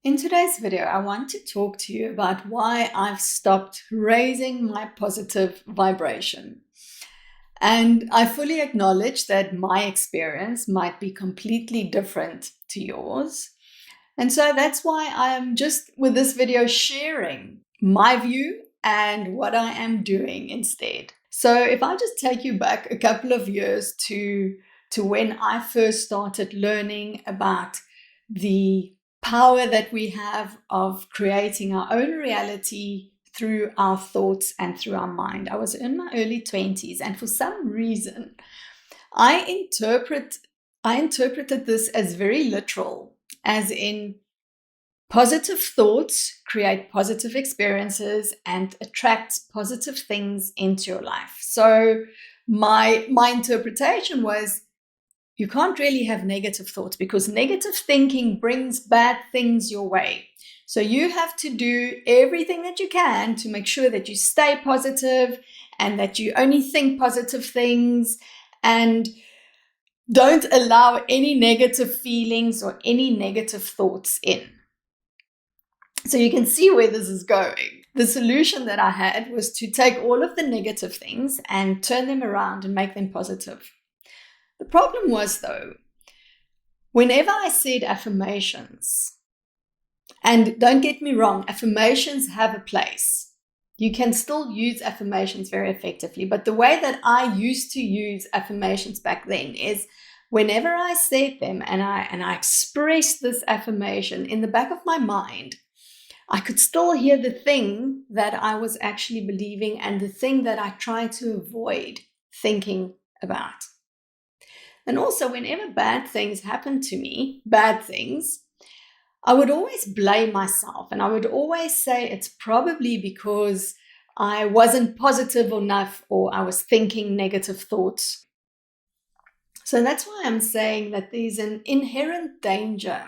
In today's video, I want to talk to you about why I've stopped raising my positive vibration. And I fully acknowledge that my experience might be completely different to yours. And so that's why I'm just with this video sharing my view and what I am doing instead. So if I just take you back a couple of years to when I first started learning about the power that we have of creating our own reality through our thoughts and through our mind. I was in my early 20s, and for some reason, I interpreted this as very literal, as in positive thoughts create positive experiences and attract positive things into your life. So my interpretation was, you can't really have negative thoughts because negative thinking brings bad things your way. So you have to do everything that you can to make sure that you stay positive and that you only think positive things and don't allow any negative feelings or any negative thoughts in. So you can see where this is going. The solution that I had was to take all of the negative things and turn them around and make them positive. The problem was, though, whenever I said affirmations, and don't get me wrong, affirmations have a place. You can still use affirmations very effectively, but the way that I used to use affirmations back then is whenever I said them and I expressed this affirmation in the back of my mind, I could still hear the thing that I was actually believing and the thing that I tried to avoid thinking about. And also, whenever bad things happened to me, bad things, I would always blame myself. And I would always say it's probably because I wasn't positive enough or I was thinking negative thoughts. So that's why I'm saying that there's an inherent danger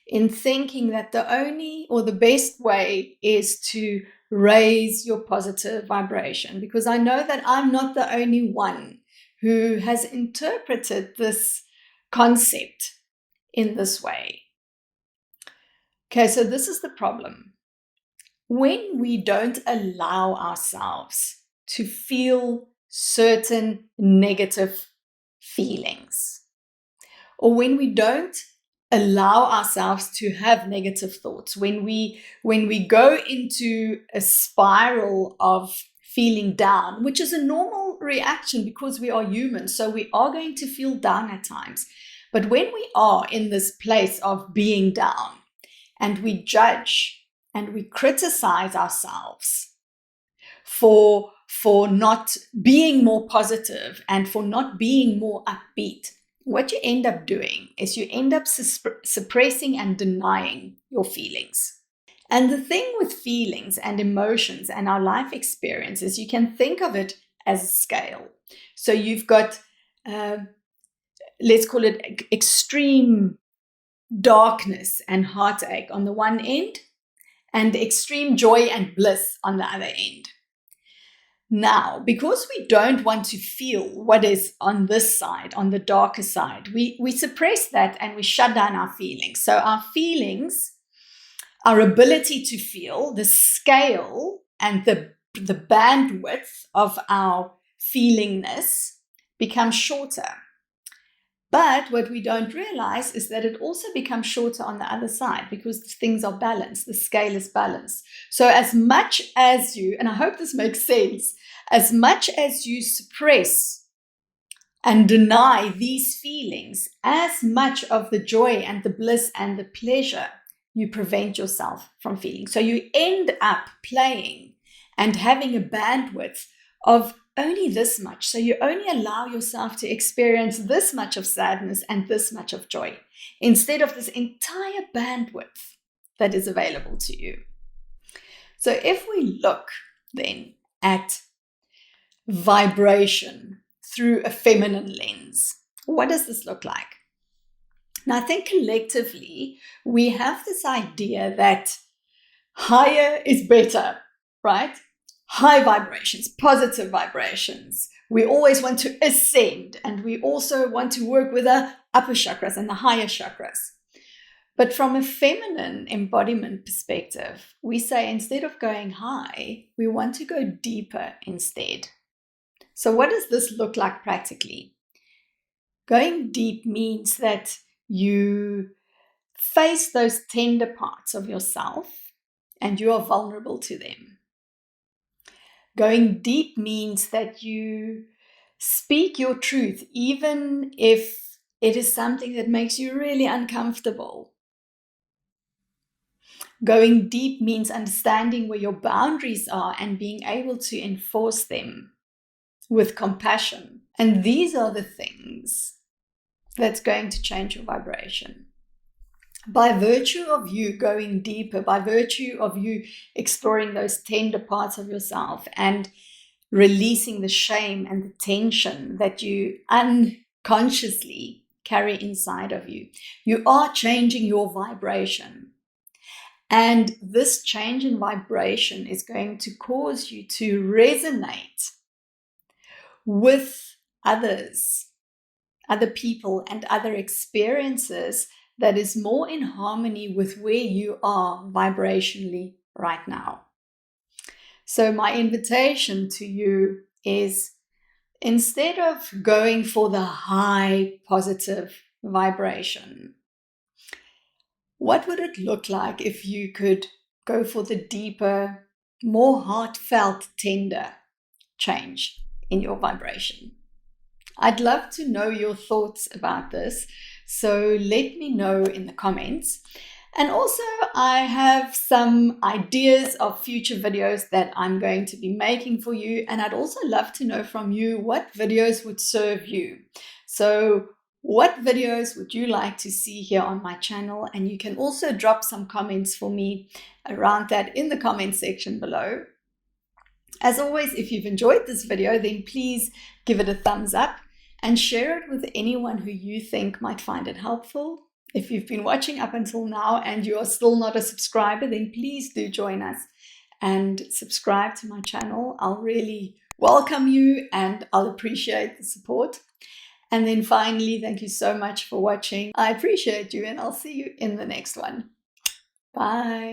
in thinking that the only or the best way is to raise your positive vibration. Because I know that I'm not the only one who has interpreted this concept in this way. Okay, so this is the problem. When we don't allow ourselves to feel certain negative feelings, or when we don't allow ourselves to have negative thoughts, when we go into a spiral of feeling down, which is a normal reaction because we are human, so we are going to feel down at times. But when we are in this place of being down and we judge and we criticize ourselves for not being more positive and for not being more upbeat, what you end up doing is you end up suppressing and denying your feelings. And the thing with feelings and emotions and our life experiences, you can think of it as a scale. So you've got, let's call it extreme darkness and heartache on the one end, and extreme joy and bliss on the other end. Now, because we don't want to feel what is on this side, on the darker side, we suppress that and we shut down our feelings. So our feelings, our ability to feel, the scale and the bandwidth of our feelingness becomes shorter. But what we don't realize is that it also becomes shorter on the other side because things are balanced, the scale is balanced. So as much as you, and I hope this makes sense, as much as you suppress and deny these feelings, as much of the joy and the bliss and the pleasure you prevent yourself from feeling. So you end up playing and having a bandwidth of only this much. So you only allow yourself to experience this much of sadness and this much of joy, instead of this entire bandwidth that is available to you. So if we look then at vibration through a feminine lens, what does this look like? Now, I think collectively, we have this idea that higher is better, right? High vibrations, positive vibrations. We always want to ascend, and we also want to work with the upper chakras and the higher chakras. But from a feminine embodiment perspective, we say instead of going high, we want to go deeper instead. So what does this look like practically? Going deep means that you face those tender parts of yourself and you are vulnerable to them. Going deep means that you speak your truth, even if it is something that makes you really uncomfortable. Going deep means understanding where your boundaries are and being able to enforce them with compassion. And these are the things that's going to change your vibration. By virtue of you going deeper, by virtue of you exploring those tender parts of yourself and releasing the shame and the tension that you unconsciously carry inside of you, you are changing your vibration. And this change in vibration is going to cause you to resonate with others, other people, and other experiences that is more in harmony with where you are vibrationally right now. So my invitation to you is, instead of going for the high positive vibration, what would it look like if you could go for the deeper, more heartfelt, tender change in your vibration? I'd love to know your thoughts about this, so let me know in the comments. And also, I have some ideas of future videos that I'm going to be making for you, and I'd also love to know from you what videos would serve you. So what videos would you like to see here on my channel? And you can also drop some comments for me around that in the comment section below. As always, if you've enjoyed this video, then please give it a thumbs up and share it with anyone who you think might find it helpful. If you've been watching up until now and you are still not a subscriber, then please do join us and subscribe to my channel. I'll really welcome you and I'll appreciate the support. And then finally, thank you so much for watching. I appreciate you and I'll see you in the next one. Bye.